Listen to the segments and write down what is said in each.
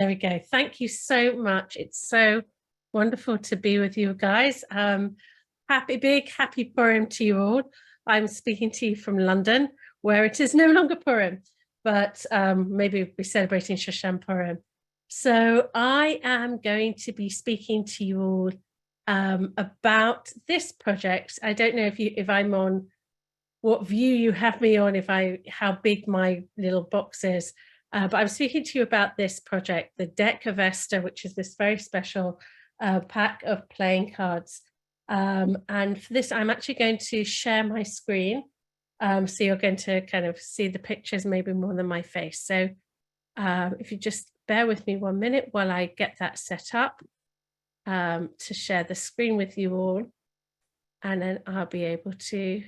There we go. Thank you so much. It's so wonderful to be with you guys. Happy Purim to you all. I'm speaking to you from London, where it is no longer Purim, but maybe we'll be celebrating Shoshan Purim. So I am going to be speaking to you all about this project. I don't know if I'm on what view you have me on, how big my little box is. But I'm speaking to you about this project, the Deck of Esther, which is this very special pack of playing cards. And for this, I'm actually going to share my screen. So you're going to kind of see the pictures maybe more than my face. So if you just bear with me 1 minute while I get that set up to share the screen with you all. And then I'll be able to,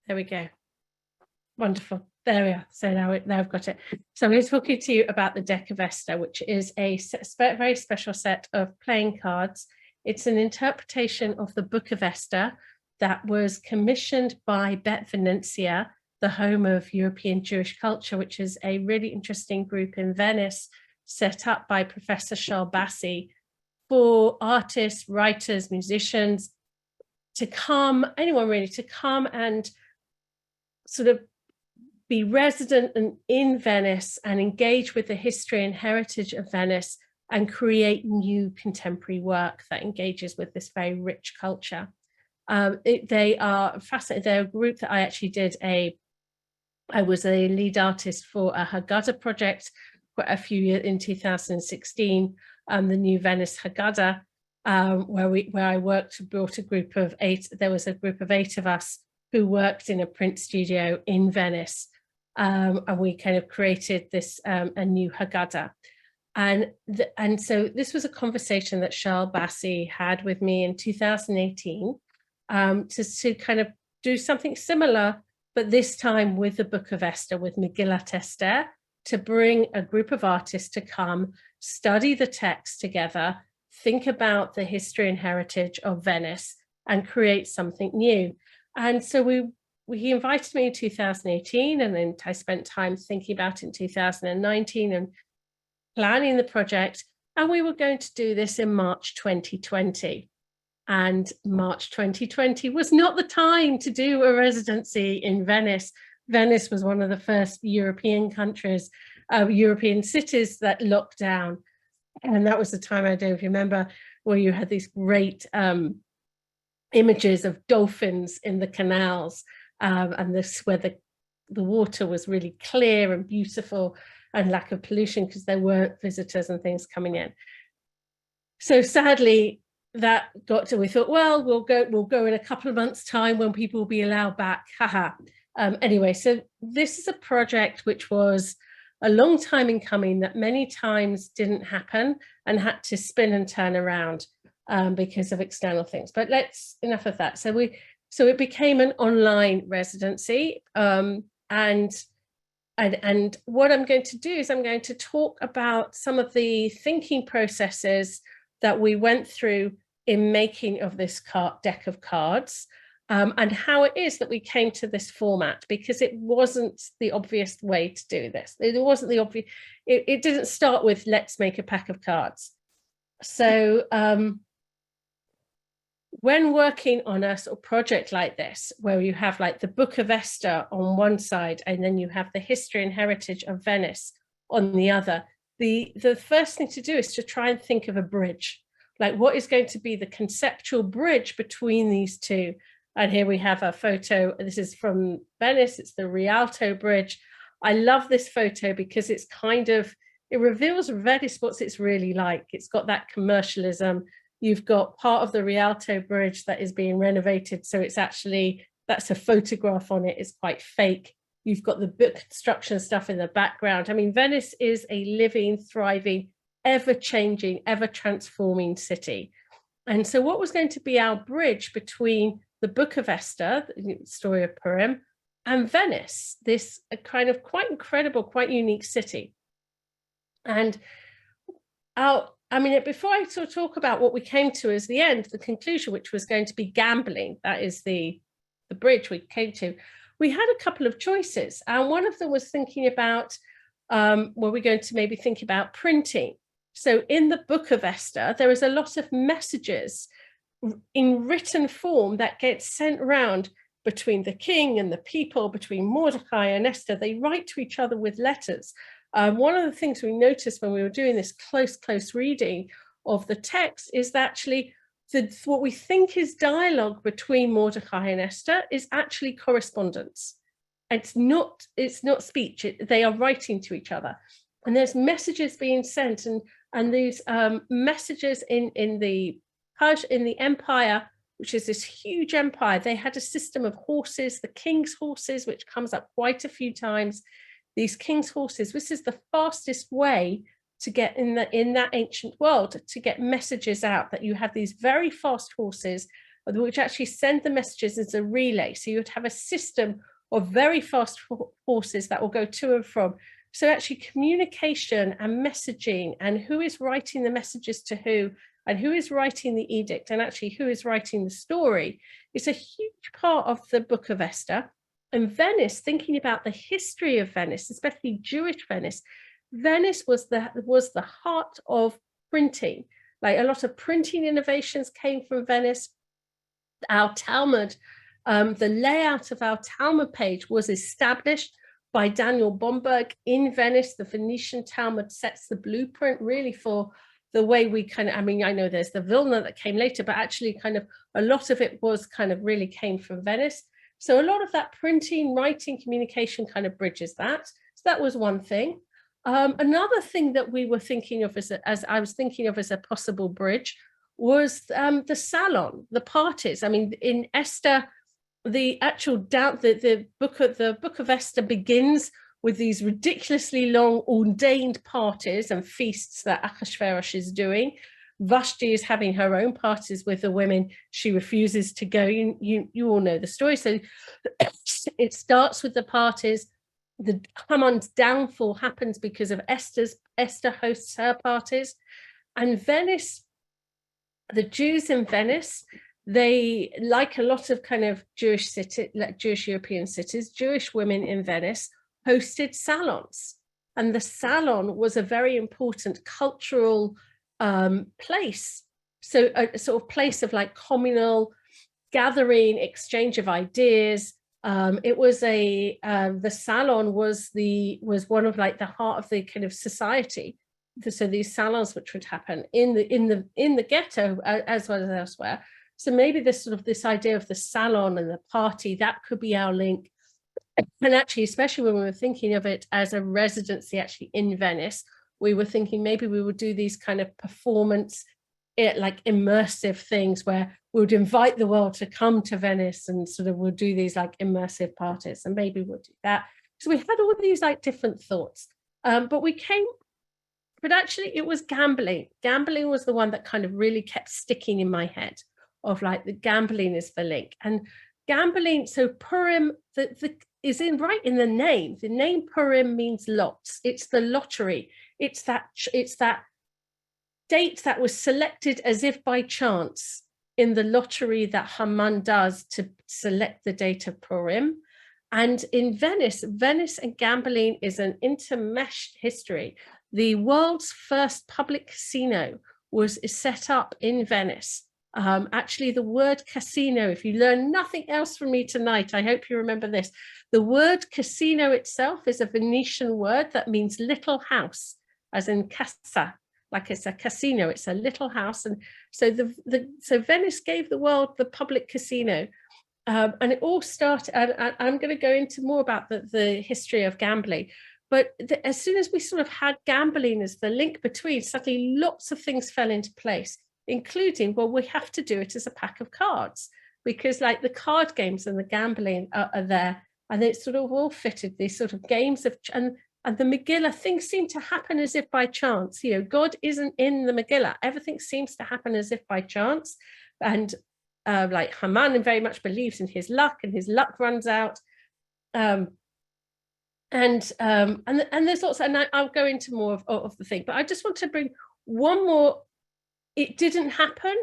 there we go. Wonderful. There we are. So now I've got it. So I'm going to talk to you about the Deck of Esther, which is a very special set of playing cards. It's an interpretation of the Book of Esther that was commissioned by Beit Venezia, the home of European Jewish culture, which is a really interesting group in Venice, set up by Professor Charles Bassi for artists, writers, musicians to come, anyone really, to come and sort of be resident in Venice and engage with the history and heritage of Venice and create new contemporary work that engages with this very rich culture. They are fascinating. They're a group that I actually I was a lead artist for a Haggadah project for a few years in 2016, the new Venice Haggadah, where I brought a group of 8. There was a group of 8 of us who worked in a print studio in Venice. And we kind of created this, a new Haggadah. And so this was a conversation that Charles Bassi had with me in 2018 to kind of do something similar, but this time with the Book of Esther, with Megillat Esther, to bring a group of artists to come, study the text together, think about the history and heritage of Venice, and create something new. And so he invited me in 2018, and then I spent time thinking about it in 2019 and planning the project. And we were going to do this in March 2020. And March 2020 was not the time to do a residency in Venice. Venice was one of the first European countries, European cities that locked down. And that was the time, I don't know if you remember, where you had these great images of dolphins in the canals, and this where the water was really clear and beautiful and lack of pollution because there weren't visitors and things coming in. So sadly, that got to, we thought, well, we'll go in a couple of months' time when people will be allowed back. Haha. Anyway, so this is a project which was a long time in coming, that many times didn't happen and had to spin and turn around because of external things. But enough of that. So it became an online residency, and what I'm going to do is I'm going to talk about some of the thinking processes that we went through in making of this deck of cards, and how it is that we came to this format, because it wasn't the obvious way to do this. It wasn't the obvious. It didn't start with let's make a pack of cards. So when working on a sort of project like this, where you have like the Book of Esther on one side, and then you have the history and heritage of Venice on the other, the first thing to do is to try and think of a bridge. Like, what is going to be the conceptual bridge between these two? And here we have a photo. This is from Venice. It's the Rialto Bridge. I love this photo because it's it reveals Venice, what it's really like. It's got that commercialism. You've got part of the Rialto Bridge that is being renovated. So it's actually, that's a photograph on it. It's quite fake. You've got the book construction stuff in the background. I mean, Venice is a living, thriving, ever-changing, ever-transforming city. And so what was going to be our bridge between the Book of Esther, the story of Purim, and Venice, this kind of quite incredible, quite unique city. And before I sort of talk about what we came to as the end, the conclusion, which was going to be gambling, that is the bridge we came to, we had a couple of choices. And one of them was thinking about where we're going to maybe think about printing. So in the Book of Esther, there is a lot of messages in written form that get sent around between the king and the people, between Mordechai and Esther. They write to each other with letters. One of the things we noticed when we were doing this close reading of the text is that actually what we think is dialogue between Mordechai and Esther is actually correspondence. It's not speech. They are writing to each other, and there's messages being sent, and these messages in the empire, which is this huge empire. They had a system of horses, the king's horses, which comes up quite a few times. These king's horses, this is the fastest way to get in that ancient world, to get messages out, that you have these very fast horses which actually send the messages as a relay. So you would have a system of very fast horses that will go to and from. So actually communication and messaging, and who is writing the messages to who, and who is writing the edict, and actually who is writing the story, is a huge part of the Book of Esther. And Venice, thinking about the history of Venice, especially Jewish Venice, Venice was the heart of printing. Like a lot of printing innovations came from Venice. Our Talmud, the layout of our Talmud page was established by Daniel Bomberg in Venice. The Venetian Talmud sets the blueprint really for the way we kind of, I mean, I know there's the Vilna that came later, but actually kind of a lot of it was kind of really came from Venice. So a lot of that printing, writing, communication kind of bridges that. So that was one thing. Another thing that we were thinking of as I was thinking of as a possible bridge was the salon, the parties. I mean, in Esther, the actual the Book of Esther begins with these ridiculously long ordained parties and feasts that Akashvarish is doing. Vashti is having her own parties with the women. She refuses to go. You all know the story. So it starts with the parties. The Haman's downfall happens because of Esther hosts her parties. And Venice, the Jews in Venice, they, like a lot of kind of Jewish European cities, Jewish women in Venice hosted salons. And the salon was a very important cultural place. So a sort of place of like communal gathering, exchange of ideas. It was the salon was one of like the heart of the kind of society. So these salons which would happen in the ghetto as well as elsewhere. So maybe this idea of the salon and the party, that could be our link. And actually, especially when we were thinking of it as a residency actually in Venice, we were thinking maybe we would do these kind of performance, like immersive things where we would invite the world to come to Venice and sort of we'll do these like immersive parties, and maybe we'll do that. So we had all these like different thoughts, but actually it was gambling. Gambling was the one that kind of really kept sticking in my head, of like the gambling is the link. And gambling, so Purim, is right in the name. The name Purim means lots. It's the lottery. It's that date that was selected as if by chance in the lottery that Haman does to select the date of Purim. And in Venice and gambling is an intermeshed history. The world's first public casino was set up in Venice. Actually, the word casino, if you learn nothing else from me tonight, I hope you remember this. The word casino itself is a Venetian word that means little house, as in casa, like it's a casino, it's a little house. And so so Venice gave the world the public casino. And it all started, and I'm going to go into more about the history of gambling. But as soon as we sort of had gambling as the link between, suddenly lots of things fell into place, including, well, we have to do it as a pack of cards, because like the card games and the gambling are there, and it's sort of all fitted, these sort of games of, and the Megillah, things seem to happen as if by chance. You know, God isn't in the Megillah. Everything seems to happen as if by chance. And like Haman very much believes in his luck, and his luck runs out. And there's lots, and I'll go into more of the thing, but I just want to bring one more. It didn't happen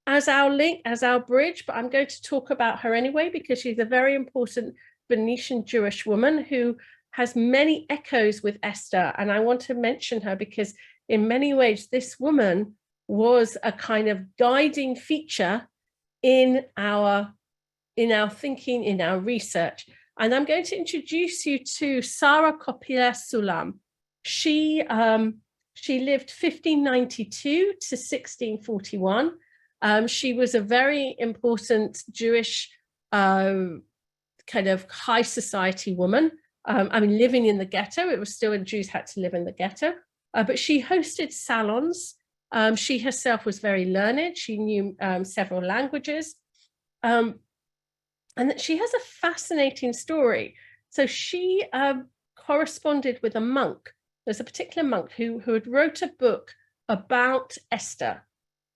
as our link, as our bridge, but I'm going to talk about her anyway, because she's a very important Venetian Jewish woman who has many echoes with Esther. And I want to mention her because in many ways, this woman was a kind of guiding feature in our thinking, in our research. And I'm going to introduce you to Sarah Coppola Sulam. She lived 1592 to 1641. She was a very important Jewish kind of high society woman. Living in the ghetto. It was still when Jews had to live in the ghetto. But she hosted salons. She herself was very learned. She knew several languages. And she has a fascinating story. So she corresponded with a monk. There's a particular monk who had wrote a book about Esther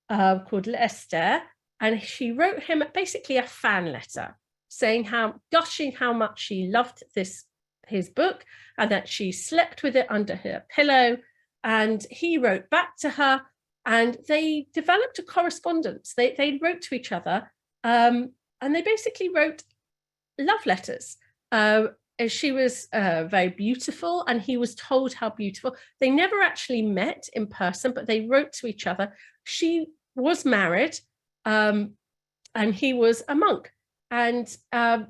called Esther. And she wrote him basically a fan letter saying gushing how much she loved his book and that she slept with it under her pillow. And he wrote back to her and they developed a correspondence. They wrote to each other and they basically wrote love letters. She was very beautiful and he was told how beautiful. They never actually met in person, but they wrote to each other. She was married and he was a monk. And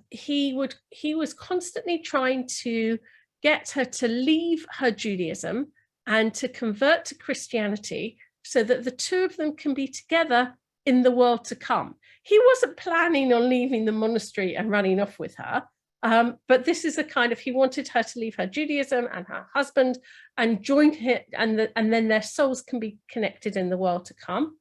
he was constantly trying to get her to leave her Judaism and to convert to Christianity so that the two of them can be together in the world to come. He wasn't planning on leaving the monastery and running off with her, but this is a kind of, he wanted her to leave her Judaism and her husband and join him, and then their souls can be connected in the world to come.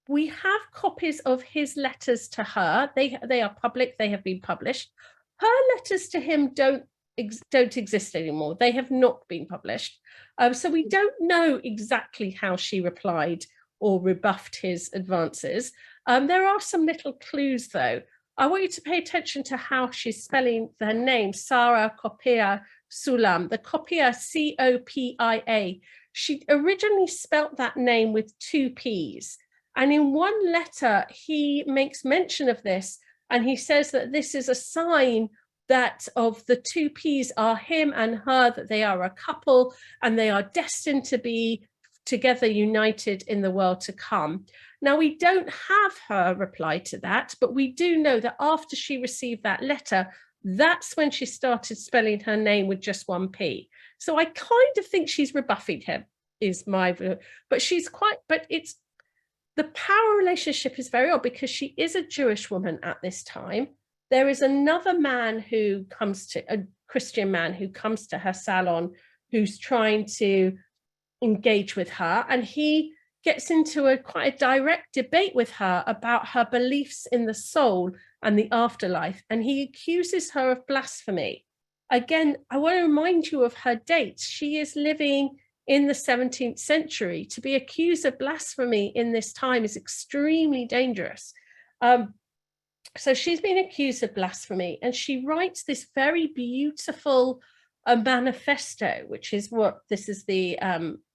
We have copies of his letters to her. They are public. They have been published. Her letters to him don't exist anymore. They have not been published. So we don't know exactly how she replied or rebuffed his advances. There are some little clues, though. I want you to pay attention to how she's spelling their name, Sarah Coppola Sulam, the Coppola, C-O-P-I-A. She originally spelt that name with 2 P's. And in one letter, he makes mention of this, and he says that this is a sign that of the 2 P's are him and her, that they are a couple, and they are destined to be together united in the world to come. Now, we don't have her reply to that, but we do know that after she received that letter, that's when she started spelling her name with just 1 P. So I kind of think she's rebuffing him, is my view, but it's, the power relationship is very odd because she is a Jewish woman at this time. There is another man who comes to, a Christian man who comes to her salon, who's trying to engage with her, and he gets into quite a direct debate with her about her beliefs in the soul and the afterlife, and he accuses her of blasphemy. Again, I want to remind you of her dates. She is living in the 17th century. To be accused of blasphemy in this time is extremely dangerous. So she's been accused of blasphemy, and she writes this very beautiful manifesto, which is what this is the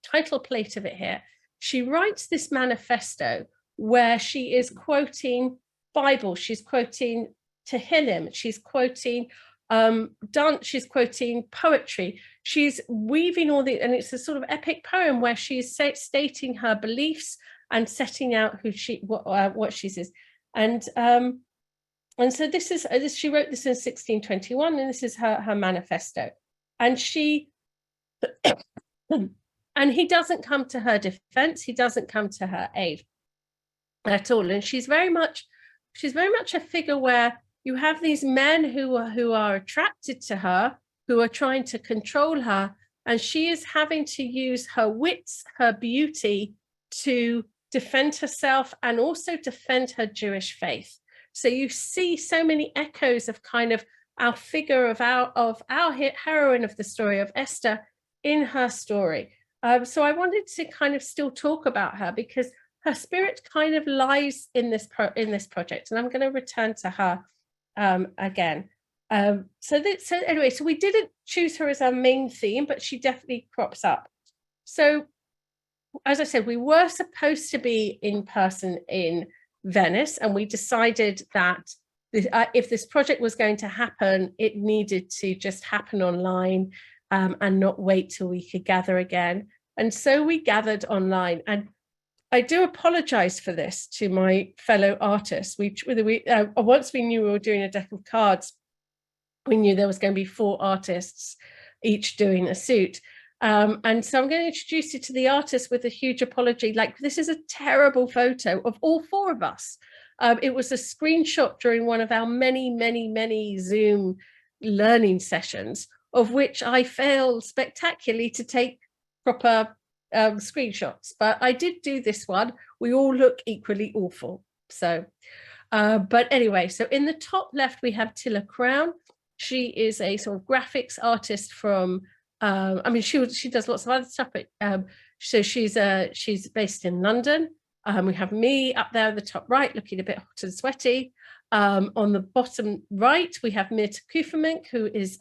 title plate of it here. She writes this manifesto where she is quoting Bible, she's quoting Tehillim, she's quoting dance, she's quoting poetry, she's weaving all the, and it's a sort of epic poem where she's stating her beliefs and setting out who what she is. And so this is she wrote this in 1621, and this is her manifesto. And she and he doesn't come to her defense, he doesn't come to her aid at all. And she's very much a figure where you have these men who are attracted to her, who are trying to control her, and she is having to use her wits, her beauty to defend herself and also defend her Jewish faith. So you see so many echoes of kind of our figure of our heroine of the story of Esther in her story. So I wanted to kind of still talk about her because her spirit kind of lies in this project, and I'm going to return to her again. So anyway, so we didn't choose her as our main theme, but she definitely crops up. So as I said, we were supposed to be in person in Venice, and we decided that if this project was going to happen, it needed to just happen online and not wait till we could gather again. And so we gathered online. And I do apologize for this to my fellow artists. Once we knew we were doing a deck of cards, we knew there was going to be 4 artists, each doing a suit. And so I'm going to introduce you to the artist with a huge apology. Like, this is a terrible photo of all 4 of us. It was a screenshot during one of our many Zoom learning sessions, of which I failed spectacularly to take proper screenshots. But I did do this one. We all look equally awful. So, but anyway, so in the top left, we have Tilla Crown. She is a sort of graphics artist from, I mean, she does lots of other stuff, but so she's based in London. We have me up there at the top right, looking a bit hot and sweaty. On the bottom right, we have Mirta Kufermink, who is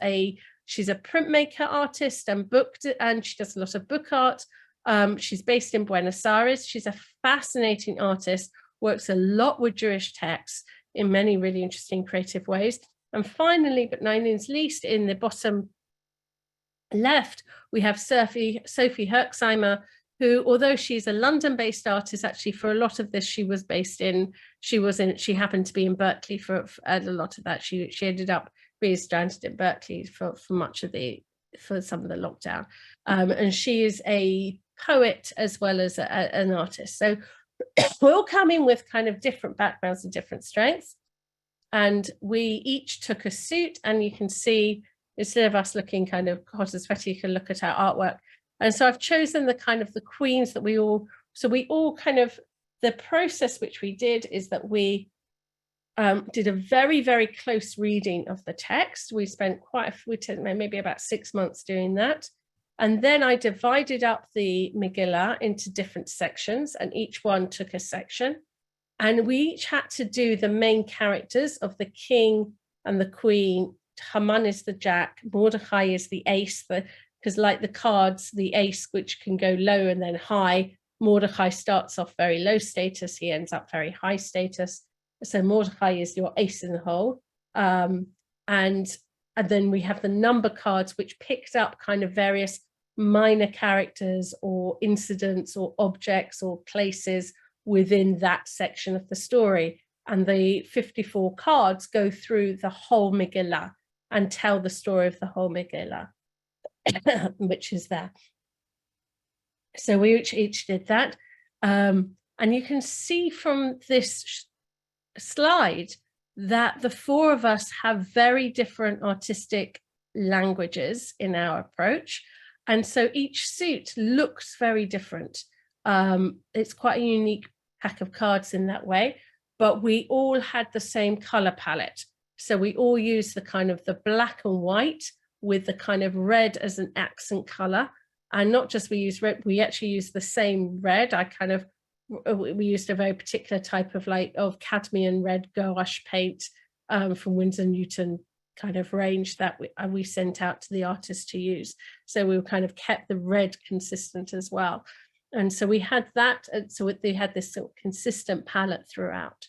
she's a printmaker artist and she does a lot of book art. She's based in Buenos Aires. She's a fascinating artist, works a lot with Jewish texts in many really interesting creative ways. And finally, but no means least, in the bottom left, we have Sophie Herxheimer, who, although she's a London-based artist, actually for a lot of this, she happened to be in Berkeley for a lot of that. She ended up being stranded in Berkeley for some of the lockdown. And she is a poet as well as an artist. So we're all coming with kind of different backgrounds and different strengths. And we each took a suit, and you can see, instead of us looking kind of hot and sweaty, you can look at our artwork. And so I've chosen the kind of the queens that we all kind of, the process which we did is that we did a very close reading of the text. We spent maybe about 6 months doing that. And then I divided up the Megillah into different sections, and each one took a section. And we each had to do the main characters of the king and the queen. Haman is the jack, Mordechai is the ace, because like the cards, the ace, which can go low and then high, Mordechai starts off very low status, he ends up very high status. So Mordechai is your ace in the hole. And then we have the number cards, which picked up kind of various minor characters or incidents or objects or places within that section of the story. And the 54 cards go through the whole Megillah and tell the story of the whole Megillah, which is there. So we each did that. And you can see from this slide that the 4 of us have very different artistic languages in our approach. And so each suit looks very different. It's quite a unique pack of cards in that way, but we all had the same color palette. So we all used the kind of the black and white with the kind of red as an accent color. And not just we use red, we actually use the same red. We used a very particular type of cadmium red gouache paint from Winsor Newton kind of range that we sent out to the artist to use. So we kind of kept the red consistent as well. And so we had that, and so they had this sort of consistent palette throughout.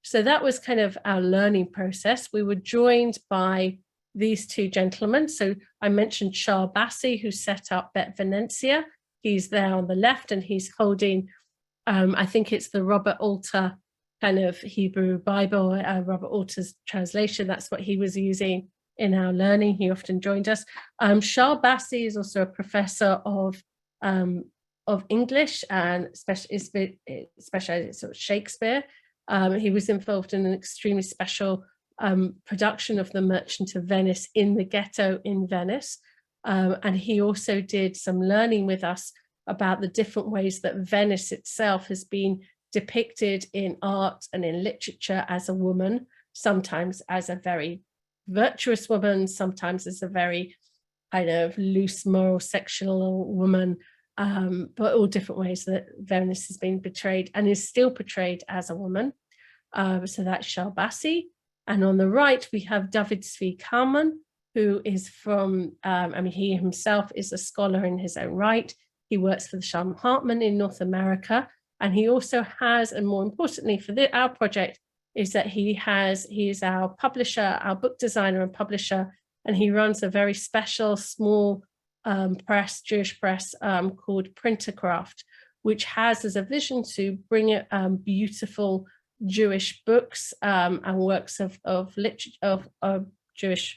So that was kind of our learning process. We were joined by these 2 gentlemen. So I mentioned Shah Bassi, who set up Beit Venezia. He's there on the left, and he's holding, I think it's the Robert Alter kind of Hebrew Bible, Robert Alter's translation. That's what he was using in our learning. He often joined us. Shah Bassi is also a professor of English and specialized in sort of Shakespeare. He was involved in an extremely special production of The Merchant of Venice in the ghetto in Venice. And he also did some learning with us about the different ways that Venice itself has been depicted in art and in literature as a woman, sometimes as a very virtuous woman, sometimes as a very kind of loose moral sexual woman, but all different ways that Venice has been portrayed and is still portrayed as a woman. So that's Shah Bassi. And on the right, we have David Zvi Kalman, who is from, he himself is a scholar in his own right. He works for the Shalom Hartman in North America. And he also has, and more importantly for our project, is that he is our publisher, our book designer and publisher, and he runs a very special small press, Jewish press, called Printercraft, which has as a vision to bring beautiful Jewish books and works of Jewish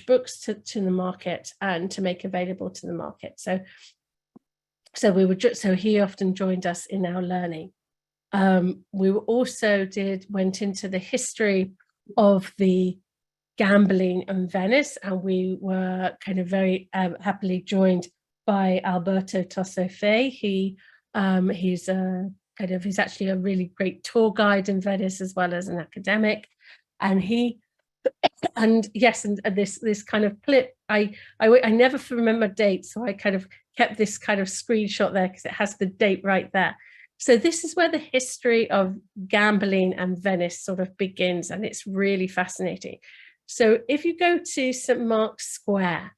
books to the market and to make available to the market. So he often joined us in our learning. We also went into the history of the gambling in Venice, and we were kind of very happily joined by Alberto Tossofe. He's actually a really great tour guide in Venice as well as an academic, and this kind of clip, I never remember dates, so I kind of kept this kind of screenshot there because it has the date right there. So this is where the history of gambling and Venice sort of begins, and it's really fascinating. So if you go to St. Mark's Square,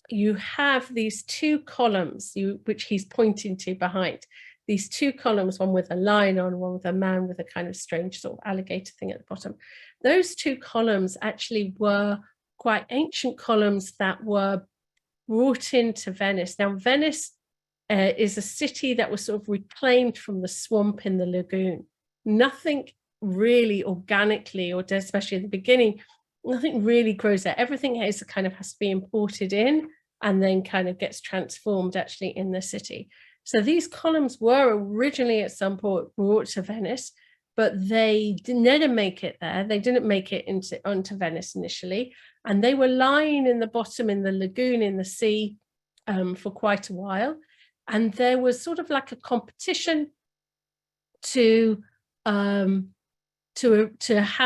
you have these two columns, which he's pointing to behind. These two columns, one with a lion on, one with a man with a kind of strange sort of alligator thing at the bottom. Those two columns actually were quite ancient columns that were brought into Venice. Now, Venice is a city that was sort of reclaimed from the swamp in the lagoon. Nothing really organically, or especially in the beginning, nothing really grows there. Everything has to be imported in and then kind of gets transformed actually in the city. So these columns were originally at some point brought to Venice, but they didn't make it there. They didn't make it onto Venice initially, and they were lying in the bottom in the lagoon in the sea for quite a while. And there was sort of like a competition to how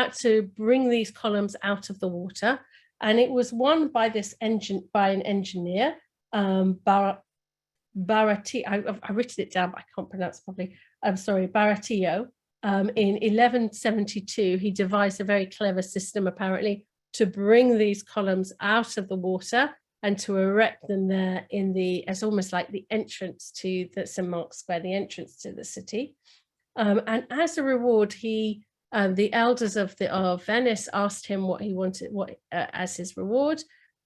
to bring these columns out of the water, and it was won by an engineer, Barati. I've written it down, but I can't pronounce it properly. I'm sorry, Baratillo. In 1172, he devised a very clever system, apparently, to bring these columns out of the water and to erect them there as almost like the entrance to the St. Mark's Square, the entrance to the city. And as a reward, the elders of Venice asked him what he wanted, as his reward,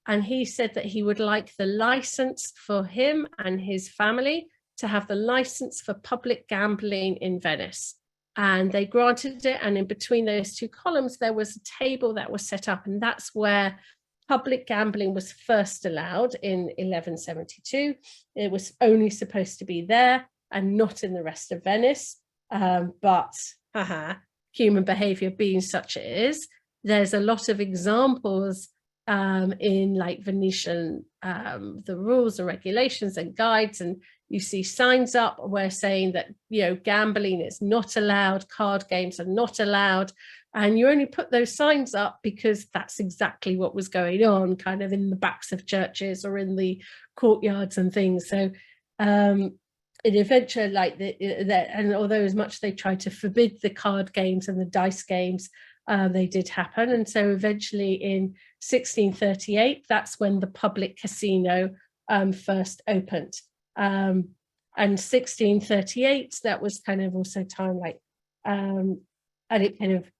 and he said that he would like the license for him and his family to have the license for public gambling in Venice. And they granted it, and in between those two columns, there was a table that was set up, and that's where public gambling was first allowed in 1172. It was only supposed to be there and not in the rest of Venice. But human behavior being such it is, there's a lot of examples in like Venetian, the rules and regulations and guides, and you see signs up where saying that, gambling is not allowed, card games are not allowed. And you only put those signs up because that's exactly what was going on, kind of in the backs of churches or in the courtyards and things. So it eventually, and although as much they tried to forbid the card games and the dice games, they did happen. And so eventually in 1638, that's when the public casino first opened. And 1638, that was kind of also time and it kind of,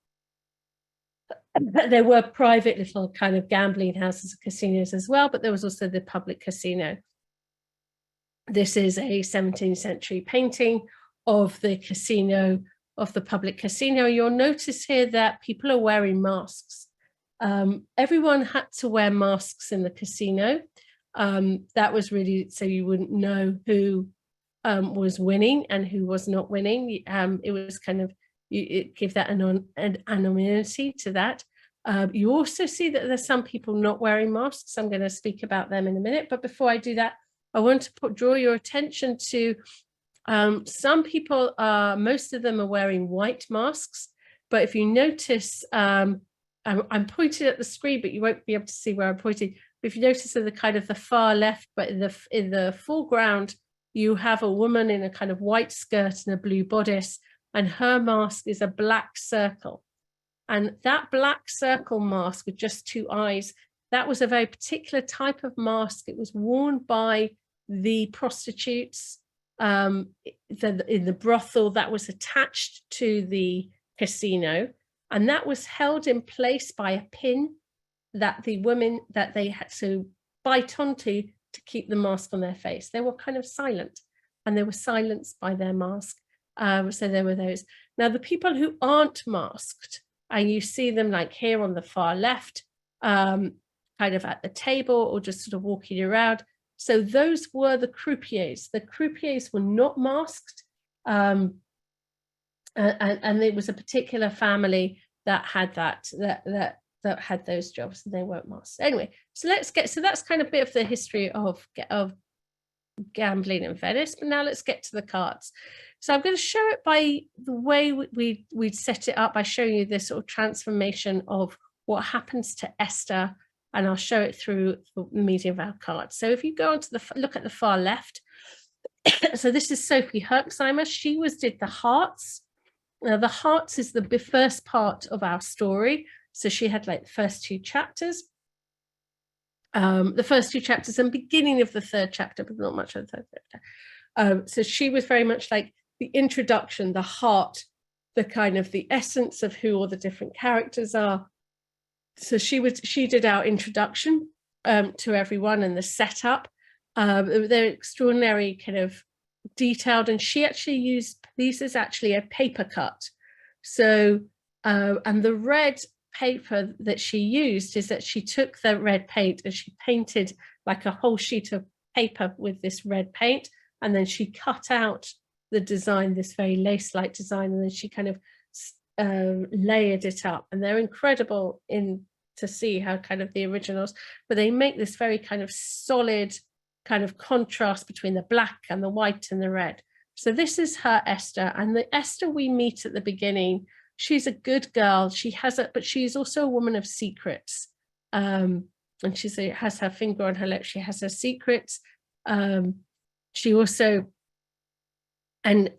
there were private little kind of gambling houses and casinos as well, but there was also the public casino. This is a 17th century painting of the casino, of the public casino. You'll notice here that people are wearing masks. Everyone had to wear masks in the casino. That was really so you wouldn't know who was winning and who was not winning. It was kind of, it give that an anonymity to that. You also see that there's some people not wearing masks. I'm going to speak about them in a minute. But before I do that, I want to draw your attention to some people, most of them are wearing white masks. But if you notice, I'm pointing at the screen, but you won't be able to see where I'm pointing. But if you notice at the kind of the far left, but in the foreground, you have a woman in a kind of white skirt and a blue bodice, and her mask is a black circle. And that black circle mask with just two eyes, that was a very particular type of mask. It was worn by the prostitutes in the brothel that was attached to the casino, and that was held in place by a pin that the women that they had to bite onto to keep the mask on their face. They were kind of silent, and they were silenced by their mask. So there were those. Now, the people who aren't masked, and you see them like here on the far left, kind of at the table or just sort of walking around. So those were the croupiers. The croupiers were not masked. And there was a particular family that had that had those jobs, and they weren't masked. Anyway, so that's kind of a bit of the history of gambling in Venice. But now let's get to the cards. So I'm going to show it by the way we'd set it up, by showing you this sort of transformation of what happens to Esther, and I'll show it through the medium of our cards. So if you go on to look at the far left, so this is Sophie Herxheimer. She did the hearts. Now the hearts is the first part of our story. So she had like the first two chapters. The first two chapters and beginning of the third chapter, but not much of the third chapter. So she was very much like the introduction, the heart, the kind of the essence of who all the different characters are. So she did our introduction to everyone and the setup. They're extraordinary, kind of detailed, and she actually used, these is actually a paper cut. So and the red paper that she used is that she took the red paint and she painted like a whole sheet of paper with this red paint, and then she cut out the design, this very lace-like design, and then she kind of layered it up. And they're incredible to see how kind of the originals, but they make this very kind of solid kind of contrast between the black and the white and the red. So this is her Esther, and the Esther we meet at the beginning, she's a good girl. But she's also a woman of secrets. And she has her finger on her lip. She has her secrets. She also, and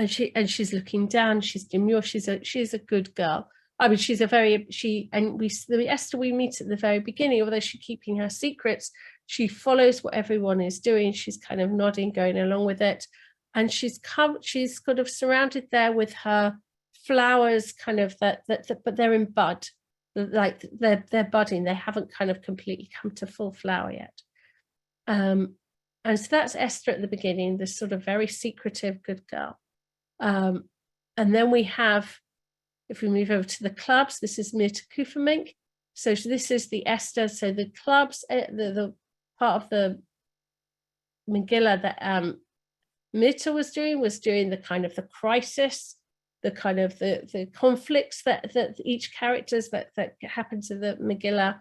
she's looking down. She's demure. She's a good girl. I mean, the Esther we meet at the very beginning, although she's keeping her secrets, she follows what everyone is doing. She's kind of nodding, going along with it, and she's kind of surrounded there with her flowers, kind of that, but they're in bud, like they're budding. They haven't kind of completely come to full flower yet. And so that's Esther at the beginning, this sort of very secretive good girl. And then we have, if we move over to the clubs, this is Mirta Kufermink. So this is the Esther. So the clubs, the part of the Megillah that Mirta was doing the kind of the crisis, the kind of the conflicts that each characters that happen to the Megillah.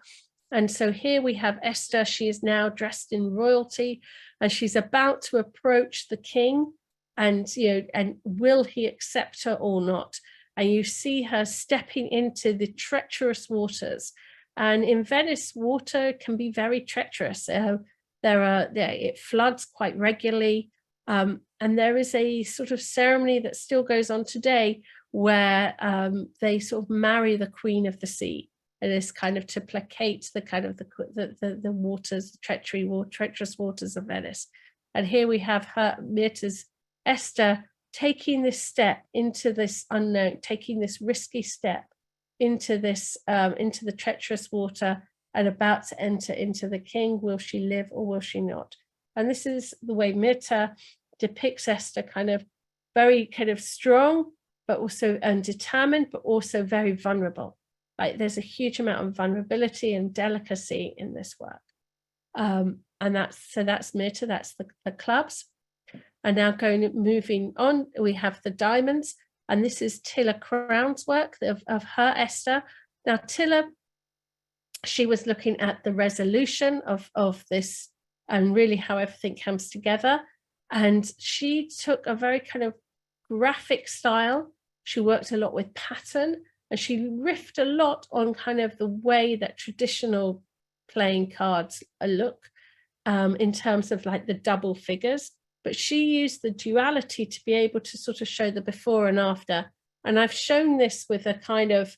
And so here we have Esther. She is now dressed in royalty, and she's about to approach the king, and and will he accept her or not? And you see her stepping into the treacherous waters. And in Venice, water can be very treacherous. It floods quite regularly. And there is a sort of ceremony that still goes on today where they sort of marry the queen of the sea. It is kind of to placate the kind of the waters, the treacherous waters of Venice. And here we have Mirta's Esther taking this step into this unknown, taking this risky step into the treacherous water, and about to enter into the king. Will she live or will she not? And this is the way Mirta depicts Esther, kind of very kind of strong, but also determined, but also very vulnerable. Like there's a huge amount of vulnerability and delicacy in this work. And that's Mirta, that's the clubs. And now moving on, we have the diamonds, and this is Tilla Crown's work of her Esther. Now Tilla, she was looking at the resolution of this and really how everything comes together. And she took a very kind of graphic style. She worked a lot with pattern, and she riffed a lot on kind of the way that traditional playing cards look in terms of like the double figures. But she used the duality to be able to sort of show the before and after. And I've shown this with a kind of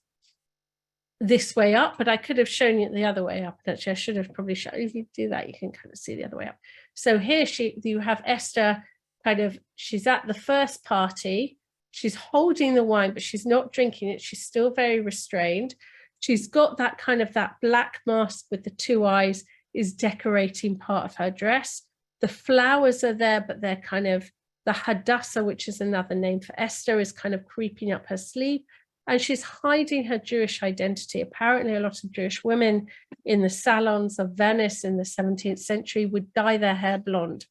this way up, but I could have shown you the other way up. Actually, I should have probably shown, if you do that, you can kind of see the other way up. So here you have Esther kind of, she's at the first party. She's holding the wine, but she's not drinking it. She's still very restrained. She's got that kind of that black mask with the two eyes is decorating part of her dress. The flowers are there, but they're kind of, the Hadassah, which is another name for Esther, is kind of creeping up her sleeve. And she's hiding her Jewish identity. Apparently, a lot of Jewish women in the salons of Venice in the 17th century would dye their hair blonde.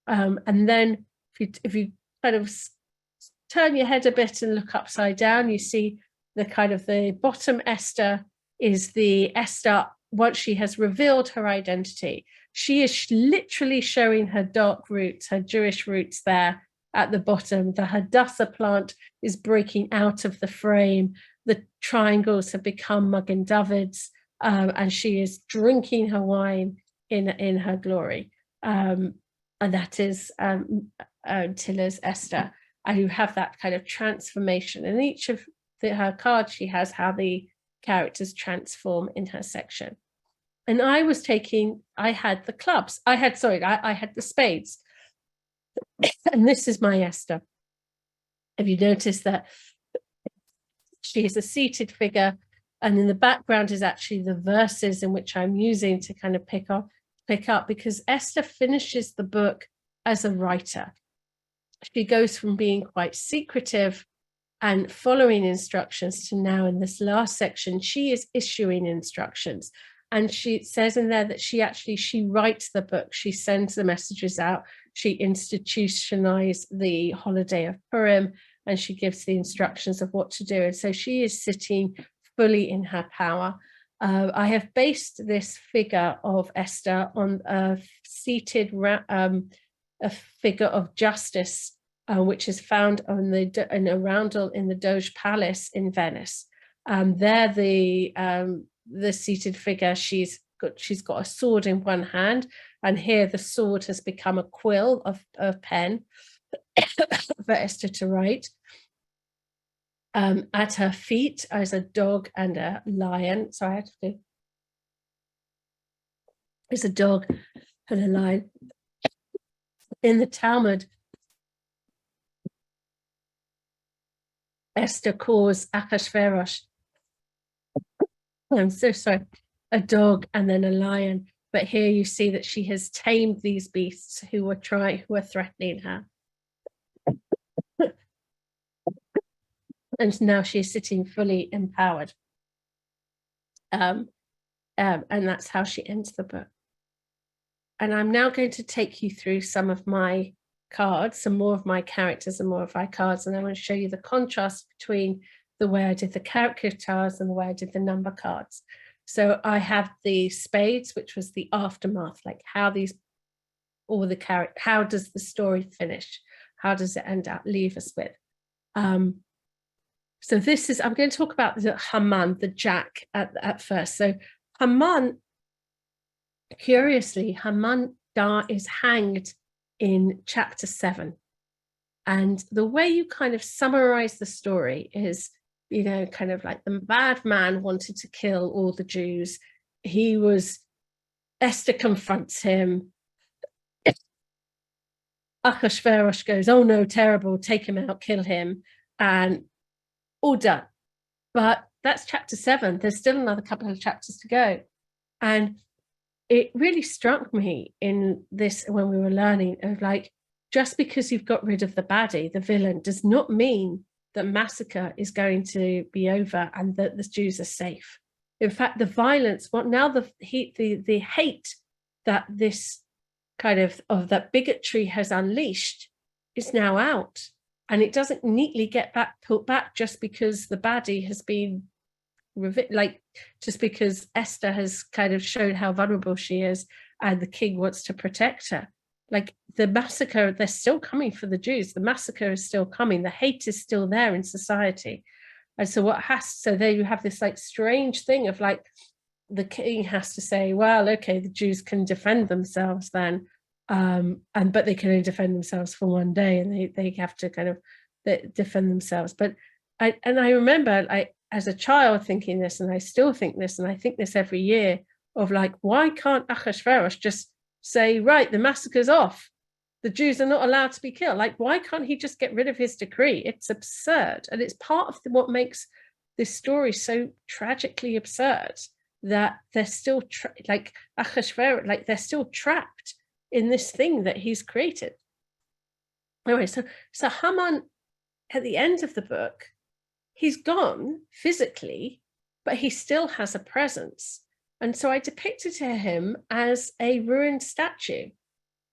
And then if you kind of turn your head a bit and look upside down, you see the kind of the bottom Esther is the Esther once she has revealed her identity. She is literally showing her dark roots, her Jewish roots there at the bottom. The Hadassah plant is breaking out of the frame. The triangles have become Magen Davids, and she is drinking her wine in her glory. And that is Tilla's Esther. And you have that kind of transformation. In each of her cards, she has how the characters transform in her section. And I had the clubs. I had the spades. And this is my Esther. Have you noticed that she is a seated figure, and in the background is actually the verses in which I'm using to kind of pick up, because Esther finishes the book as a writer. She goes from being quite secretive and following instructions to now in this last section, she is issuing instructions. And she says in there that she writes the book, she sends the messages out, she institutionalized the holiday of Purim, and she gives the instructions of what to do. And so she is sitting fully in her power. I have based this figure of Esther on a seated a figure of justice, which is found on in a roundel in the Doge Palace in Venice. There, the seated figure, she's got a sword in one hand, and here the sword has become a quill of pen for Esther to write. At her feet is a dog and a lion. So I had to do. There's a dog and a lion. In the Talmud, Esther calls Akashvarish, I'm so sorry, a dog and then a lion. But here you see that she has tamed these beasts who were threatening her. And now she's sitting fully empowered. And that's how she ends the book. And I'm now going to take you through some of my cards, some more of my characters and more of my cards. And I want to show you the contrast between the way I did the character cards and the way I did the number cards. So I have the spades, which was the aftermath, like how does the story finish? How does it leave us with? So this is, I'm going to talk about the Haman, the Jack at first. So Haman, curiously, Haman is hanged in chapter 7. And the way you kind of summarize the story is, you know, kind of like the bad man wanted to kill all the Jews. Esther confronts him. Akashvarish goes, oh no, terrible, take him out, kill him, and all done. But that's chapter 7. There's still another couple of chapters to go. And it really struck me in this when we were learning of like, just because you've got rid of the baddie, the villain, does not mean that massacre is going to be over and that the Jews are safe. In fact, the violence, the hate that this kind of that bigotry has unleashed is now out. And it doesn't neatly get put back just because the baddie has been, just because Esther has kind of shown how vulnerable she is and the king wants to protect her. Like the massacre, they're still coming for the Jews. The massacre is still coming. The hate is still there in society. And so there you have this like strange thing of like, the king has to say, well, okay, the Jews can defend themselves then. But they can only defend themselves for one day, and they have to kind of defend themselves. But I remember as a child thinking this, and I still think this, and I think this every year, of like, why can't Akashvarish just say, right, the massacre's off? the Jews are not allowed to be killed. Like, why can't he just get rid of his decree? It's absurd. And it's part of what makes this story so tragically absurd, that they're still like Akashvarish, like they're still trapped in this thing that he's created. Anyway, so Haman, at the end of the book, he's gone physically, but he still has a presence. And so I depicted him as a ruined statue.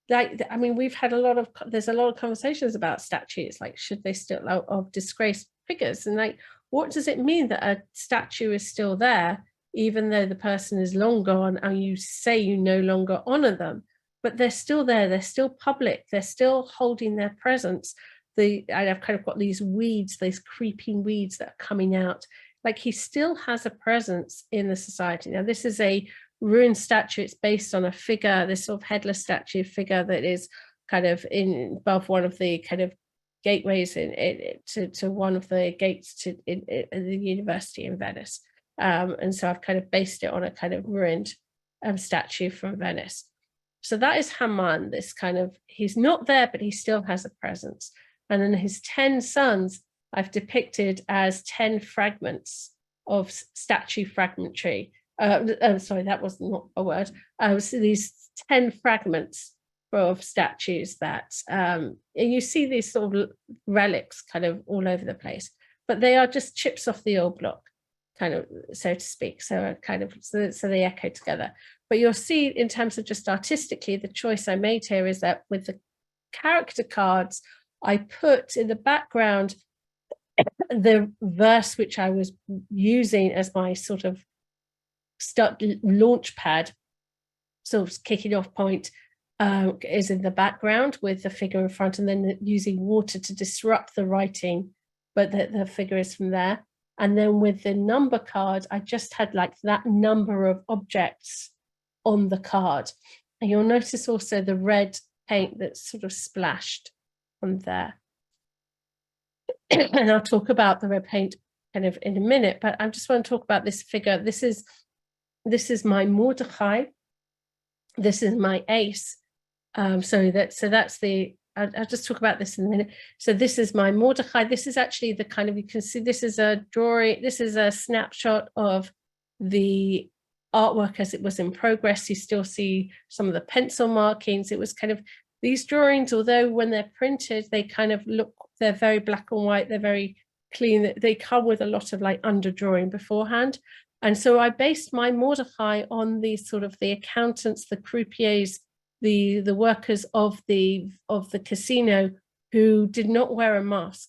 Like, I mean, there's a lot of conversations about statues, like, should they still, of disgraced figures, and like, what does it mean that a statue is still there, even though the person is long gone and you say you no longer honor them, but they're still there, they're still public, they're still holding their presence. I've kind of got these weeds, these creeping weeds that are coming out. Like, he still has a presence in the society. Now, this is a ruined statue. It's based on a figure, this sort of headless statue figure that is kind of above one of the kind of gateways to one of the gates to the university in Venice. And so I've kind of based it on a kind of ruined statue from Venice. So that is Haman, this kind of, he's not there, but he still has a presence. And then his 10 sons, I've depicted as 10 fragments of statue fragmentary. Sorry, that was not a word. So these 10 fragments of statues that, and you see these sort of relics kind of all over the place, but they are just chips off the old block, kind of, so to speak. So they echo together. But you'll see, in terms of just artistically, the choice I made here is that with the character cards, I put in the background the verse which I was using as my sort of launch pad, sort of kicking off point, is in the background with the figure in front, and then using water to disrupt the writing, but the figure is from there. And then with the number card, I just had like that number of objects on the card. And you'll notice also the red paint that's sort of splashed on there. And I'll talk about the red paint kind of in a minute, but I just want to talk about this figure. This is my Mordechai. This is my ace. So that's the, I'll just talk about this in a minute. So this is my Mordechai. This is actually the kind of, you can see this is a drawing, this is a snapshot of the artwork as it was in progress. You still see some of the pencil markings. It was kind of, these drawings, although when they're printed, they kind of look, they're very black and white, they're very clean, they come with a lot of like underdrawing beforehand. And so I based my Mordechai on the sort of the accountants, the croupiers, the workers of the casino who did not wear a mask,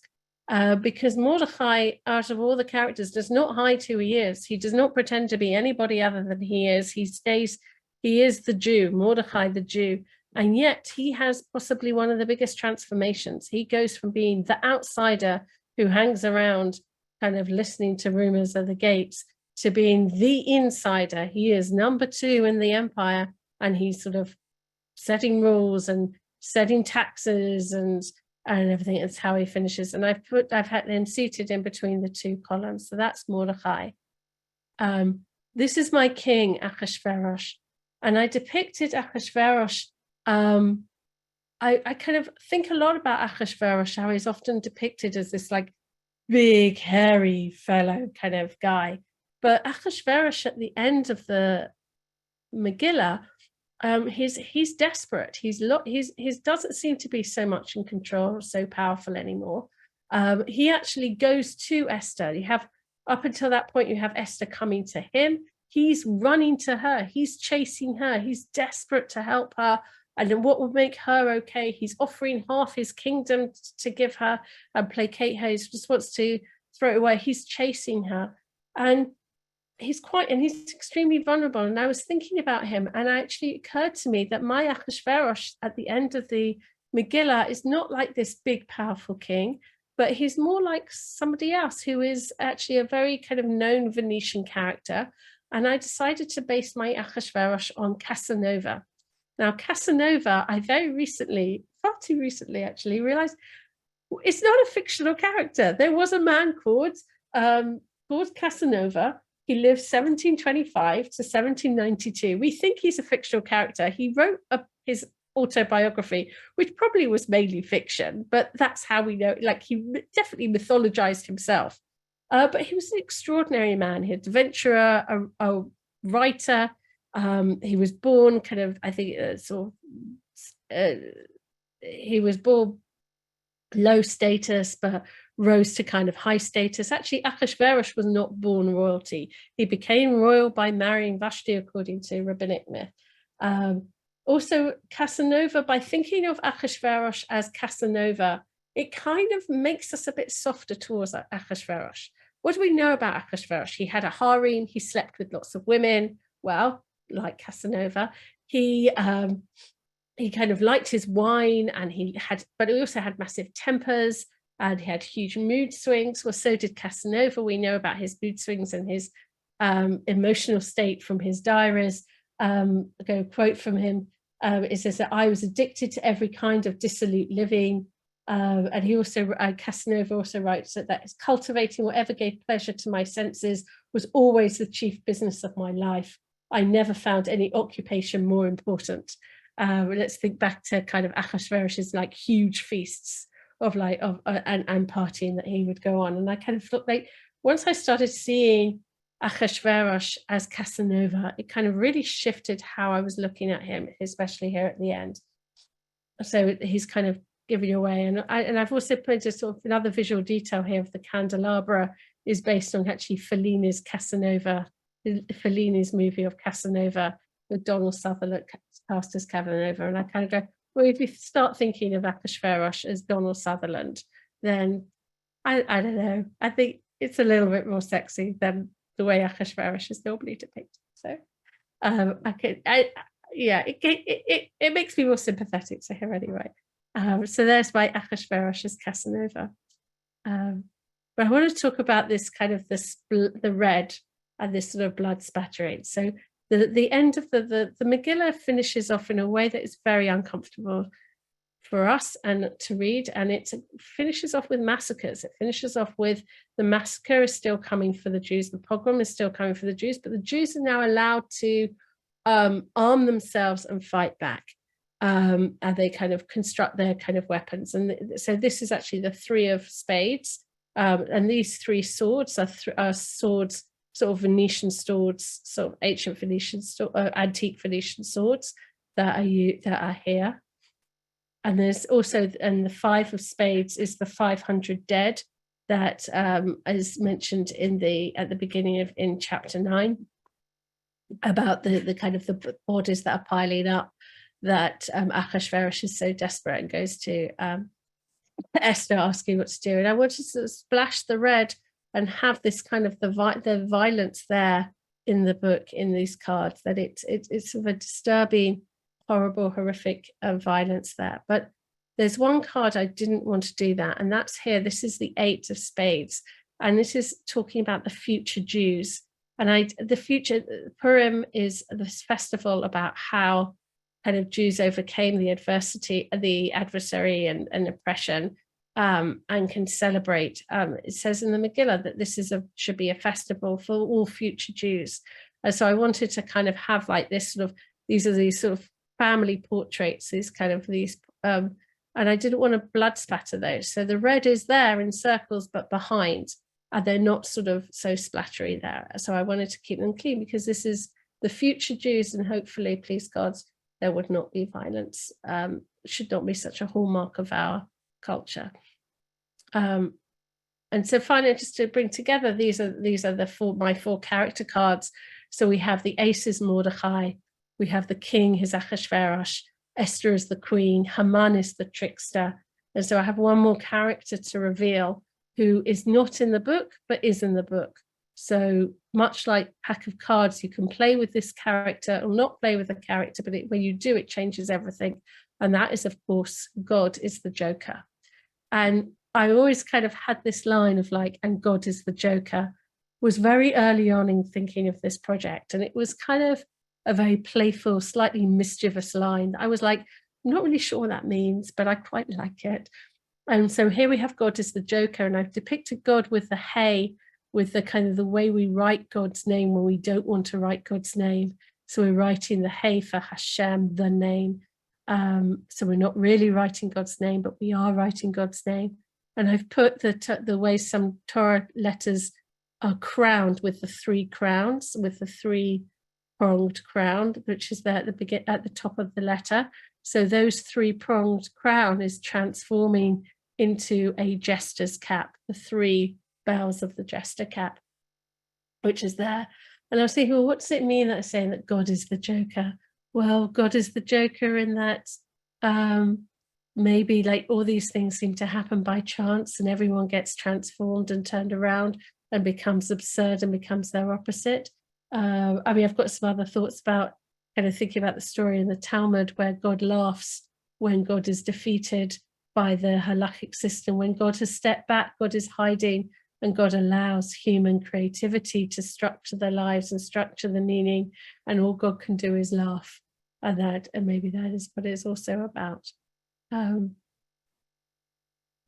because Mordechai, out of all the characters, does not hide who he is. He does not pretend to be anybody other than he is. He is the Jew, Mordechai the Jew. And yet he has possibly one of the biggest transformations. He goes from being the outsider who hangs around kind of listening to rumors of the gates to being the insider. He is number 2 in the empire, and he's sort of setting rules and setting taxes and everything. It's how he finishes. And I've had him seated in between the 2 columns. So that's Mordechai. This is my king, Akashvarish. And I depicted Akashvarish. I kind of think a lot about Akashvarish, how he's often depicted as this like big, hairy fellow kind of guy. But Akashvarish at the end of the Megillah, he's desperate. He's doesn't seem to be so much in control, so powerful anymore. He actually goes to Esther. You have, up until that point, you have Esther coming to him. He's running to her. He's chasing her. He's desperate to help her. And then what would make her okay? He's offering half his kingdom to give her and placate her. He just wants to throw it away. He's chasing her. And he's extremely vulnerable. And I was thinking about him, and it actually occurred to me that my Akashvarish at the end of the Megillah is not like this big, powerful king, but he's more like somebody else who is actually a very kind of known Venetian character. And I decided to base my Akashvarish on Casanova. Now, Casanova, I very recently, far too recently actually, realized it's not a fictional character. There was a man called Casanova. He lived 1725 to 1792. We think he's a fictional character. He wrote his autobiography, which probably was mainly fiction, but that's how we know, like he definitely mythologized himself. But he was an extraordinary man. He was an adventurer, a writer. He was born kind of, I think, he was born low status, but rose to kind of high status. Actually, Akashvarish was not born royalty. He became royal by marrying Vashti, according to rabbinic myth. Also, Casanova, by thinking of Akashvarish as Casanova, it kind of makes us a bit softer towards Akashvarish. What do we know about Akashvarish? He had a harem, he slept with lots of women. Well, like Casanova, he kind of liked his wine, and but he also had massive tempers, and he had huge mood swings. Well, so did Casanova. We know about his mood swings and his emotional state from his diaries. I'll go quote from him. It says that I was addicted to every kind of dissolute living. And he also, Casanova also writes that cultivating whatever gave pleasure to my senses was always the chief business of my life. I never found any occupation more important. Let's think back to kind of Akashvarish's like huge feasts of like and partying that he would go on. And I kind of felt like once I started seeing Akashvarish as Casanova, it kind of really shifted how I was looking at him, especially here at the end. So he's kind of giving away. And I've also put a sort of another visual detail here of the candelabra is based on actually Fellini's Casanova, Fellini's movie of Casanova, with Donald Sutherland cast as Casanova. And I kind of go, well, if you start thinking of Akashvarish as Donald Sutherland, then I don't know. I think it's a little bit more sexy than the way Akashvarish is normally depicted. So it makes me more sympathetic to him anyway. So there's why Akashvarish is Casanova. But I want to talk about this kind of the red and this sort of blood spattering. So the end of the Megillah finishes off in a way that is very uncomfortable for us and to read, and it finishes off with massacres. It finishes off with the massacre is still coming for the Jews, the pogrom is still coming for the Jews, but the Jews are now allowed to arm themselves and fight back. And they kind of construct their kind of weapons. And so this is actually the 3 of spades. And these 3 swords are swords, sort of Venetian swords, sort of ancient Venetian, antique Venetian swords that are here. And there's also, and the 5 of spades is the 500 dead that is mentioned at the beginning in chapter 9 about the kind of the bodies that are piling up, that Akashvarish is so desperate and goes to Esther asking what to do. And I wanted to splash the red and have this kind of the violence there in the book, in these cards, that it's sort of a disturbing, horrible, horrific violence there. But there's one card I didn't want to do that, and that's here. This is the 8 of spades, and this is talking about the future Jews. And the future, Purim is this festival about how kind of Jews overcame the adversity, the adversary and oppression, and can celebrate. It says in the Megillah that this should be a festival for all future Jews. And so I wanted to kind of have like this sort of, these are these sort of family portraits, and I didn't want to blood spatter those. So the red is there in circles, but behind, and they're not sort of so splattery there. So I wanted to keep them clean because this is the future Jews, and hopefully, please God, there would not be violence. Should not be such a hallmark of our culture. And so finally, just to bring together, these are my 4 character cards. So we have the ace is Mordechai, we have the king, his Akashvarish, Esther is the queen, Haman is the trickster. And so I have one more character to reveal who is not in the book, but is in the book. So much like pack of cards, you can play with this character or not play with a character, but when you do, it changes everything. And that is, of course, God is the Joker. And I always kind of had this line of like, and God is the Joker, was very early on in thinking of this project. And it was kind of a very playful, slightly mischievous line. I was like, I'm not really sure what that means, but I quite like it. And so here we have God as the Joker, and I've depicted God with the hay, with the kind of the way we write God's name when we don't want to write God's name. So we're writing the hay for Hashem, the name. So we're not really writing God's name, but we are writing God's name. And I've put the way some Torah letters are crowned with the three crowns, with the three-pronged crown, which is there at the top of the letter. So those three-pronged crown is transforming into a jester's cap, the three bells of the jester cap, which is there. And I was thinking, well, what does it mean that it's saying that God is the Joker? Well, God is the Joker in that maybe like all these things seem to happen by chance and everyone gets transformed and turned around and becomes absurd and becomes their opposite. I mean, I've got some other thoughts about kind of thinking about the story in the Talmud where God laughs when God is defeated by the halakhic system. When God has stepped back, God is hiding, and God allows human creativity to structure their lives and structure the meaning, and all God can do is laugh at that, and maybe that is what it's also about. And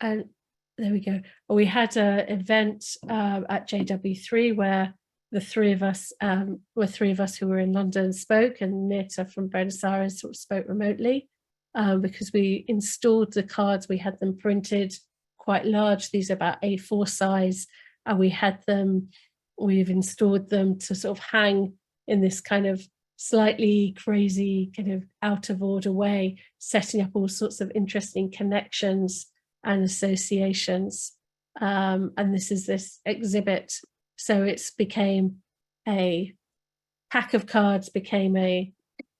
there we go. We had an event at JW3 where the three of us who were in London spoke, and Nita from Buenos Aires sort of spoke remotely because we installed the cards. We had them printed quite large. These are about A4 size, and we've installed them to sort of hang in this kind of slightly crazy, kind of out of order way, setting up all sorts of interesting connections and associations. And this is this exhibit. So it's became a pack of cards, became a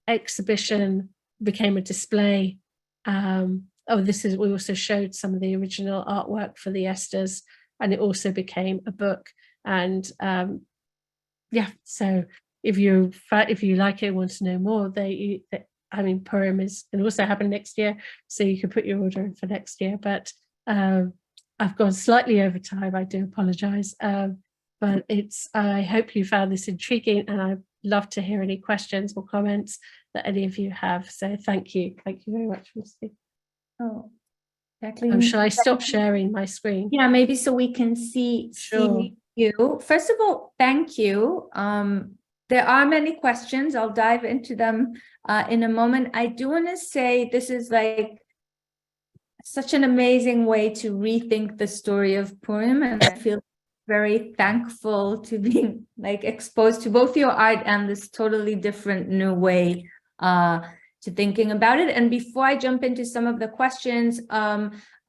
exhibition, became a display. We also showed some of the original artwork for the Esthers, and it also became a book. And so if you like it, want to know more, Purim can also happen next year, so you can put your order in for next year. But I've gone slightly over time. I do apologize, but I hope you found this intriguing, and I'd love to hear any questions or comments that any of you have. So thank you very much, Misty. Oh, Jacqueline, shall I stop sharing my screen? Yeah, maybe so we can see you. First of all, thank you. There are many questions. I'll dive into them in a moment. I do want to say this is like such an amazing way to rethink the story of Purim, and I feel very thankful to be like exposed to both your art and this totally different new way to thinking about it. And before I jump into some of the questions,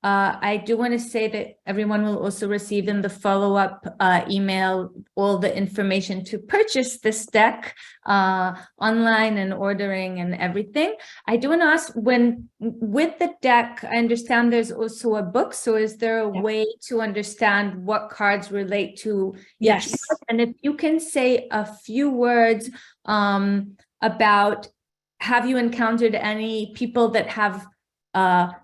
I do want to say that everyone will also receive in the follow-up email all the information to purchase this deck online and ordering and everything. I do want to ask, with the deck, I understand there's also a book. So is there a way to understand what cards relate to each card? And if you can say a few words about, have you encountered any people that have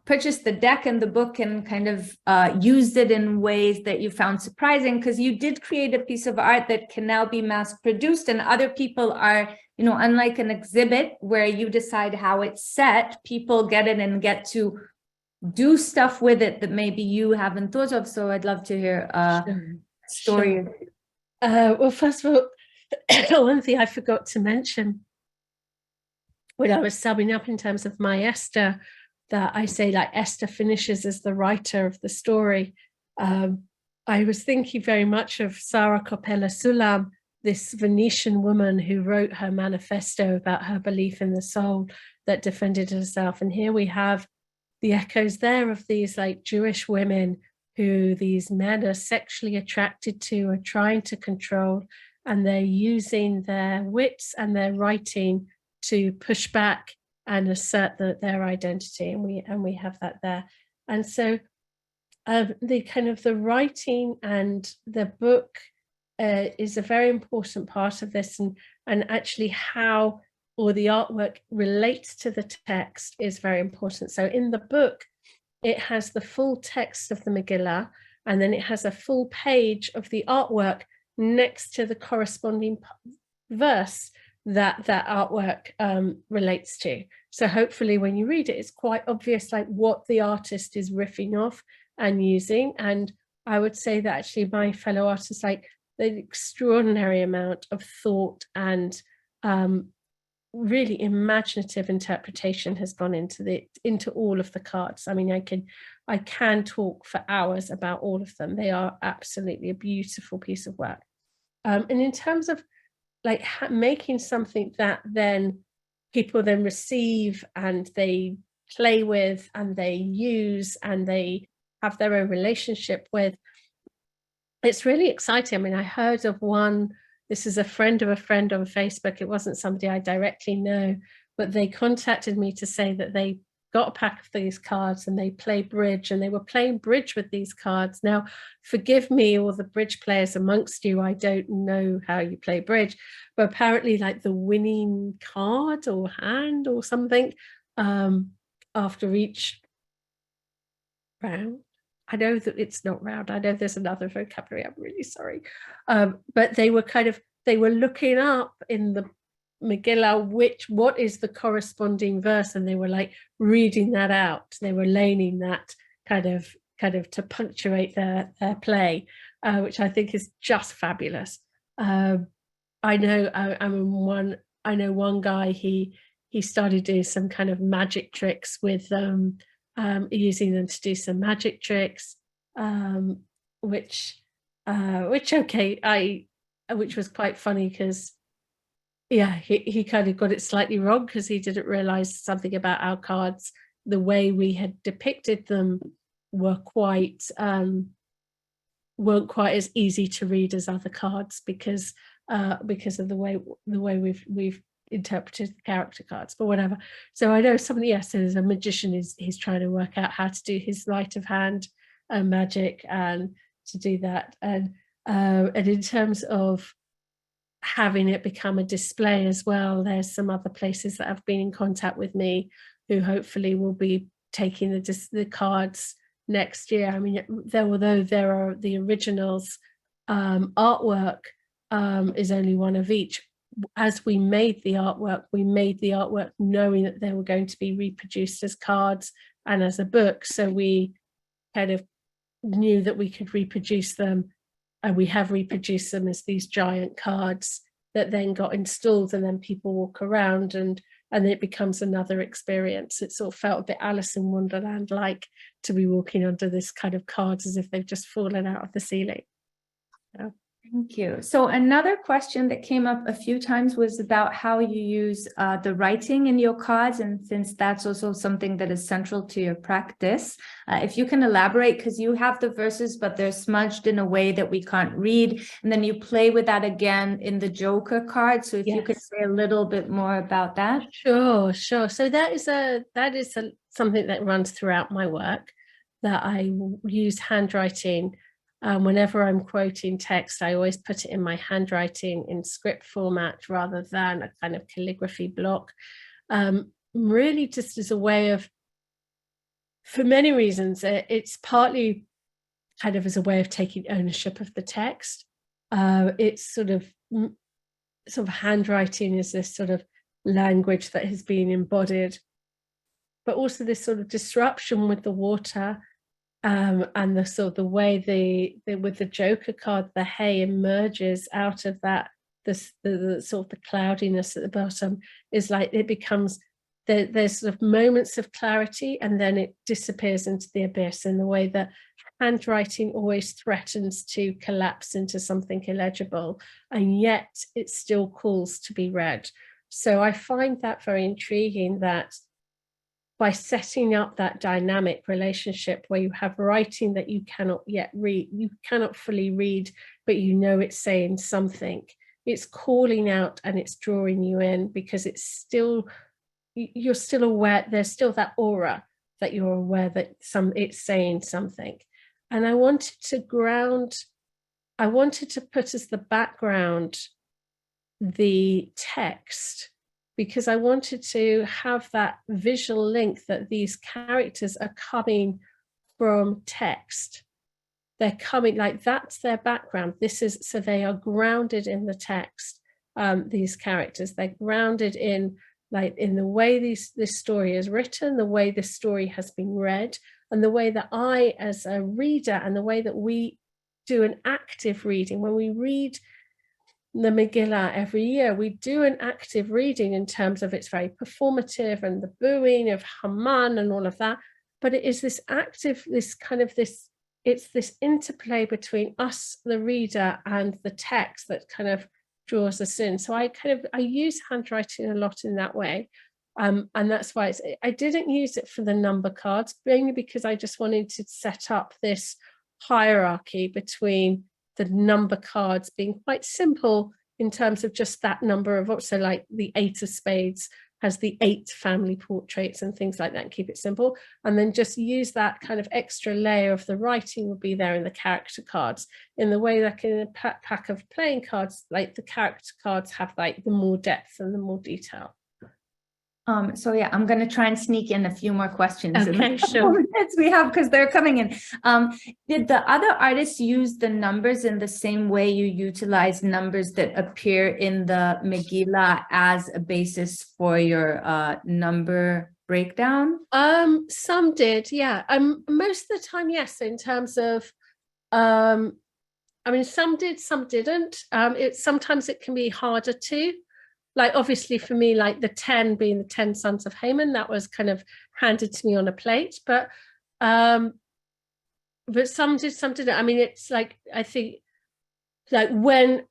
purchased the deck and the book and kind of used it in ways that you found surprising? Because you did create a piece of art that can now be mass produced, and other people are, unlike an exhibit where you decide how it's set, people get it and get to do stuff with it that maybe you haven't thought of. So I'd love to hear a story. Sure. Well, first of all, one thing I forgot to mention when I was summing up in terms of my Esther, that I say like Esther finishes as the writer of the story. I was thinking very much of Sarah Coppella Sulam, this Venetian woman who wrote her manifesto about her belief in the soul that defended herself. And here we have the echoes there of these like Jewish women who these men are sexually attracted to, are trying to control, and they're using their wits and their writing to push back and assert their identity, and we have that there. And so the kind of the writing and the book is a very important part of this, and actually how or the artwork relates to the text is very important. So in the book, it has the full text of the Megillah, and then it has a full page of the artwork next to the corresponding verse that artwork relates to. So hopefully when you read it, it's quite obvious like what the artist is riffing off and using. And I would say that actually my fellow artists, like the extraordinary amount of thought and really imaginative interpretation has gone into all of the cards. I mean, I can talk for hours about all of them. They are absolutely a beautiful piece of work. And in terms of like making something that then people then receive and they play with and they use and they have their own relationship with, it's really exciting. I mean, I heard of one, this is a friend of a friend on Facebook. It wasn't somebody I directly know, but they contacted me to say that they got a pack of these cards and they play bridge, and they were playing bridge with these cards. Now, forgive me, all the bridge players amongst you, I don't know how you play bridge, but apparently like the winning card or hand or something after each round. I know that it's not round. I know there's another vocabulary. I'm really sorry. But they were looking up in the Megillah, what is the corresponding verse, and they were like reading that out. They were laning that kind of to punctuate their play, which I think is just fabulous. I know one guy, he started doing some kind of magic tricks with using them to do some magic tricks, which was quite funny because he kind of got it slightly wrong because he didn't realize something about our cards. The way we had depicted them weren't quite as easy to read as other cards because of the way we've interpreted the character cards, but whatever. So I know somebody, yes, there's a magician, he's trying to work out how to do his sleight of hand magic and to do that. And in terms of having it become a display as well, there's some other places that have been in contact with me who hopefully will be taking the cards next year. I mean, although there are the originals, artwork is only one of each. As we made the artwork knowing that they were going to be reproduced as cards and as a book. So we kind of knew that we could reproduce them, and we have reproduced them as these giant cards that then got installed, and then people walk around and it becomes another experience. It sort of felt a bit Alice in Wonderland like to be walking under this kind of cards as if they've just fallen out of the ceiling. Yeah. Thank you. So another question that came up a few times was about how you use the writing in your cards, and since that's also something that is central to your practice, if you can elaborate, because you have the verses, but they're smudged in a way that we can't read, and then you play with that again in the Joker card. So if you could say a little bit more about that. Sure. So that is something that runs throughout my work, that I use handwriting. Whenever I'm quoting text, I always put it in my handwriting in script format rather than a kind of calligraphy block. Really just as a way of, for many reasons, it's partly kind of as a way of taking ownership of the text. It's sort of handwriting is this sort of language that has been embodied, but also this sort of disruption with the water. And the way with the Joker card, the hay emerges out of that, the sort of the cloudiness at the bottom is like it becomes, there's sort of moments of clarity and then it disappears into the abyss, in the way that handwriting always threatens to collapse into something illegible, and yet it still calls to be read. So I find that very intriguing, that by setting up that dynamic relationship where you have writing that you cannot yet read, you cannot fully read, but you know it's saying something, it's calling out and it's drawing you in, because you're still aware, there's still that aura that you're aware that it's saying something. And I wanted to put as the background the text, because I wanted to have that visual link that these characters are coming from text. They're coming, like that's their background. So they are grounded in the text, these characters. They're grounded in the way this story is written, the way this story has been read, and the way that I, as a reader, and the way that we do an active reading. When we read the Megillah every year, we do an active reading in terms of it's very performative and the booing of Haman and all of that. But it is this active, it's this interplay between us, the reader, and the text that kind of draws us in. So I use handwriting a lot in that way. And that's why I didn't use it for the number cards, mainly because I just wanted to set up this hierarchy between the number cards being quite simple in terms of just that number of, so like the 8 of spades has the 8 family portraits and things like that, and keep it simple. And then just use that kind of extra layer of the writing will be there in the character cards, in the way that in a pack of playing cards, like the character cards have like the more depth and the more detail. So yeah, I'm going to try and sneak in a few more questions in the sure. minutes we have, because they're coming in. Did the other artists use the numbers in the same way you utilize numbers that appear in the Megillah as a basis for your number breakdown? Some did, yeah. Most of the time, yes, in terms of I mean, some did, some didn't. Sometimes it can be harder to. Like, obviously for me, like the 10 being the 10 sons of Haman, that was kind of handed to me on a plate, but some did, some didn't. I mean, it's like, I think, like when,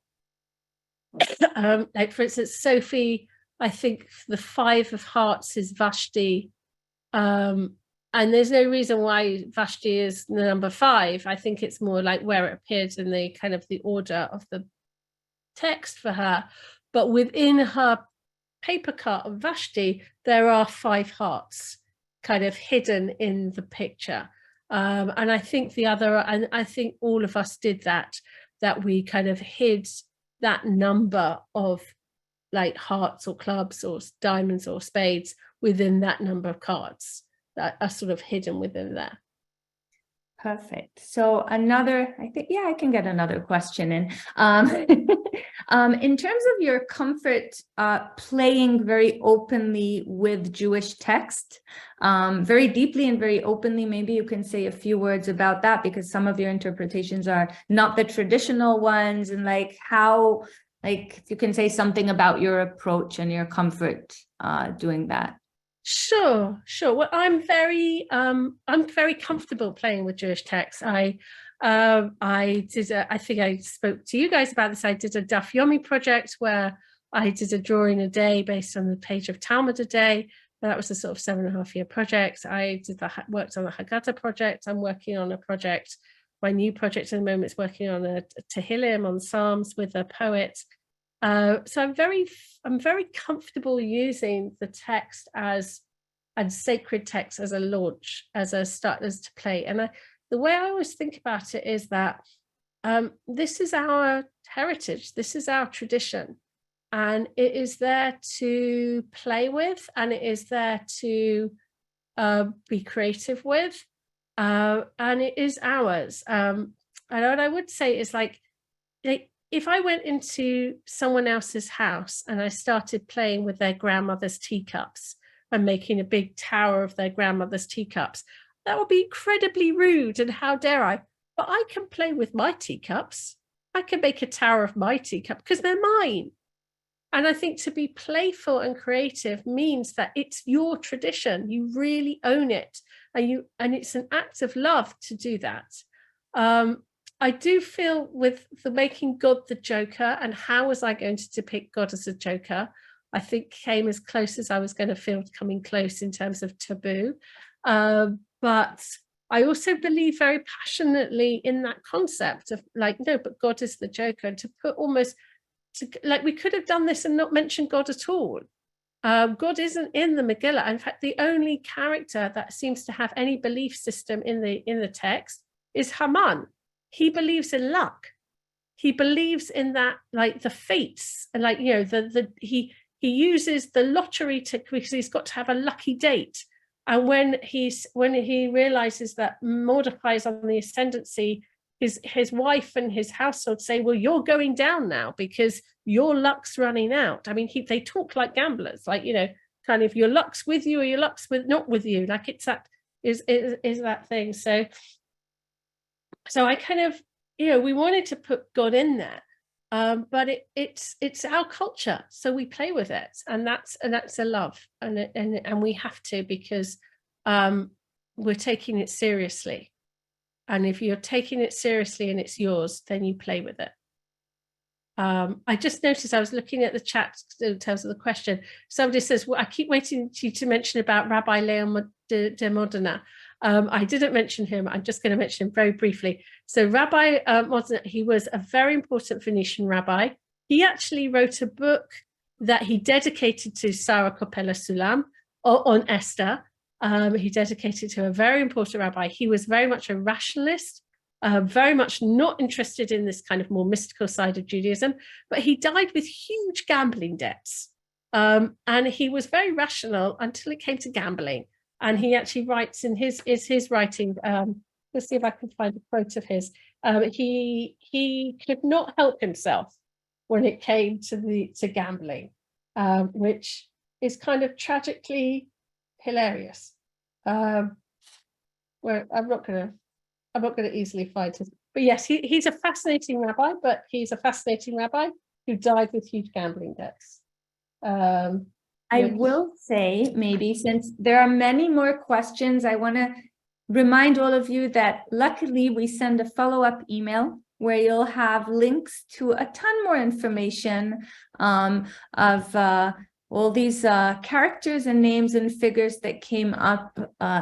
like for instance, Sophie, I think the 5 of hearts is Vashti, and there's no reason why Vashti is the number 5. I think it's more like where it appears in the kind of the order of the text for her. But within her paper cut of Vashti, there are 5 hearts kind of hidden in the picture. And I think and I think all of us did that we kind of hid that number of like hearts or clubs or diamonds or spades within that number of cards that are sort of hidden within there. Perfect. So I think, yeah, I can get another question in. In terms of your comfort playing very openly with Jewish text, very deeply and very openly, maybe you can say a few words about that, because some of your interpretations are not the traditional ones, and like how, like if you can say something about your approach and your comfort doing that. Sure. Well, I'm very comfortable playing with Jewish texts. I think I spoke to you guys about this. I did a Daf Yomi project where I did a drawing a day based on the page of Talmud a day. That was a sort of 7.5-year project. I worked on the Haggadah project. I'm working on a project. My new project at the moment is working on a Tehillim, on Psalms with a poet. So I'm very comfortable using the text as sacred text as a launch, as a start, as to play. And the way I always think about it is that this is our heritage, this is our tradition, and it is there to play with, and it is there to be creative with, and it is ours. And what I would say is like if I went into someone else's house and I started playing with their grandmother's teacups and making a big tower of their grandmother's teacups, that would be incredibly rude, and how dare I? But I can play with my teacups. I can make a tower of my teacup because they're mine. And I think to be playful and creative means that it's your tradition. You really own it, and it's an act of love to do that. I do feel with the making God the Joker, and how was I going to depict God as a Joker, I think came as close as I was going to feel coming close in terms of taboo. But I also believe very passionately in that concept of like, no, but God is the Joker, to put almost to, like, we could have done this and not mentioned God at all. God isn't in the Megillah. In fact, the only character that seems to have any belief system in the text is Haman. He believes in luck. He believes in that, like the fates, and like, you know, he uses the lottery because he's got to have a lucky date. And when he realizes that Mordechai is on the ascendancy, his wife and his household say, well, you're going down now because your luck's running out. I mean, they talk like gamblers, like, you know, kind of your luck's with you or your luck's not with you. Like it's that is that thing. So I kind of, you know, we wanted to put God in there. But it's our culture, so we play with it, and that's a love, and we have to, because we're taking it seriously. And if you're taking it seriously and it's yours, then you play with it. I just noticed, I was looking at the chat in terms of the question. Somebody says, well, I keep waiting for you to mention about Rabbi Leon de Modena. I didn't mention him. I'm just going to mention him very briefly. So Rabbi Modena, he was a very important Venetian rabbi. He actually wrote a book that he dedicated to Sarah Coppola Sulam on Esther. He dedicated to a very important rabbi. He was very much a rationalist, very much not interested in this kind of more mystical side of Judaism, but he died with huge gambling debts. And he was very rational until it came to gambling. And he actually writes in his writing, let's see if I can find a quote of his, he could not help himself when it came to gambling, which is kind of tragically hilarious. Where I'm not gonna easily find his, but yes, he's a fascinating rabbi, but he's a fascinating rabbi who died with huge gambling debts. I will say, maybe, since there are many more questions, I want to remind all of you that luckily we send a follow-up email where you'll have links to a ton more information of all these characters and names and figures that came up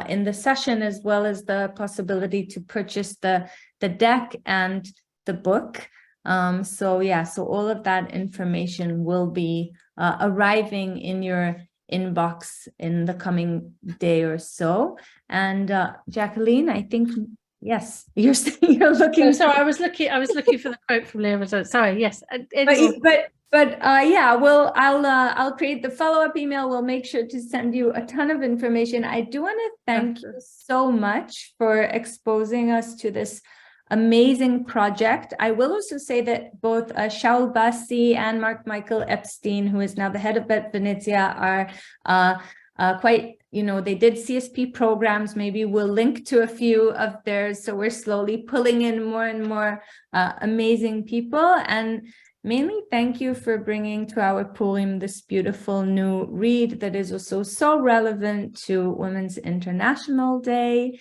in the session, as well as the possibility to purchase the deck and the book. So all of that information will be arriving in your inbox in the coming day or so. And Jacqueline, I think, yes, you're looking. Oh, sorry, I was looking for the quote from Leon. Sorry, yes. I'll create the follow-up email. We'll make sure to send you a ton of information. I do want to thank you so much for exposing us to this amazing project. I will also say that both Shaul Bassi and Mark Michael Epstein, who is now the head of Beit Venezia, are quite, they did CSP programs. Maybe we'll link to a few of theirs. So we're slowly pulling in more and more amazing people. And mainly, thank you for bringing to our Purim this beautiful new read that is also so relevant to Women's International Day,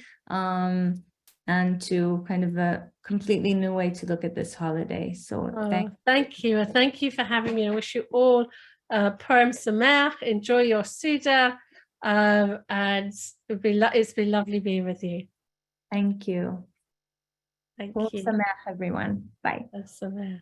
and to kind of a completely new way to look at this holiday. So thank you. Thank you for having me. I wish you all Purim Sameach. Enjoy your Suda. And it's been lovely being with you. Thank you. Thank you. Sameach, everyone. Bye. Sameach.